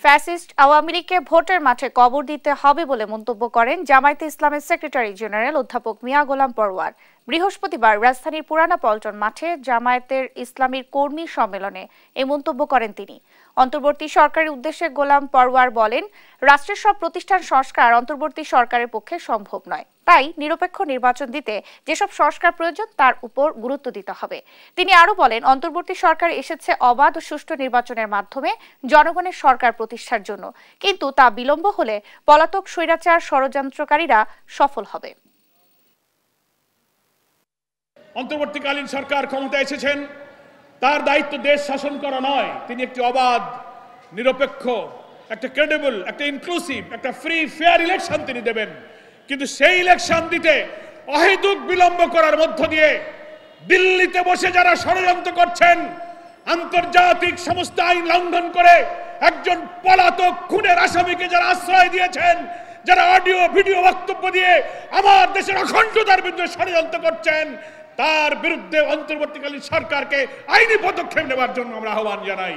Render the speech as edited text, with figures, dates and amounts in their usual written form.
Fascist Awami লীগকে ভোটের মাঠে কবর দিতে হবে বলে মন্তব্য করেন জামায়াতে ইসলামের সেক্রেটারি জেনারেল অধ্যাপক মিয়া গোলাম পরওয়ার। বৃহস্পতিবার রাজধানীর পুরানা পল্টন মাঠে জামায়াতের ইসলামীর কর্মী সম্মেলনে এই মন্তব্য করেন তিনি। অন্তর্বর্তী সরকারের উদ্দেশ্যে গোলাম পরওয়ার বলেন, রাষ্ট্রের সব প্রতিষ্ঠান সংস্কার অন্তর্বর্তী সরকারের পক্ষে সম্ভব নয়, তাই নিরপেক্ষ নির্বাচন দিতে যেসব সংস্কার প্রয়োজন তার উপর গুরুত্ব দিতে হবে। তিনি আরো বলেন, অন্তর্বর্তী সরকার এসেছে অবাধ ও সুষ্ঠু নির্বাচনের মাধ্যমে জনগণের সরকার প্রতিষ্ঠার জন্য, কিন্তু তা বিলম্ব হলে পলাতক স্বৈরাচার ষড়যন্ত্রকারীরা সফল হবে। অন্তর্বর্তীকালীন সরকার ক্ষমতায় এসেছেন, তার দায়িত্ব দেশ শাসন করা নয়। তিনি একটি অবাধ, নিরপেক্ষ, একটা ক্রেডিবল, একটা ইনক্লুসিভ, একটা ফ্রি ফেয়ার ইলেকশন তিনি দেবেন। কিন্তু সেই ইলেকশন দিতে অহেতুক বিলম্ব করার মধ্য দিয়ে দিল্লিতে বসে যারা ষড়যন্ত্র করছেন, আন্তর্জাতিক সমস্ত আইন লঙ্ঘন করে একজন পলাতক খুনের আসামিকে যারা আশ্রয় দিয়েছেন, যারা অডিও ভিডিও বক্তব্য দিয়ে আমার দেশের অখণ্ডতার বিরুদ্ধে ষড়যন্ত্র করছেন, তার বিরুদ্ধে অন্তর্বর্তীকালীন সরকারকে আইনি পদক্ষেপ নেওয়ার জন্য আমরা আহ্বান জানাই।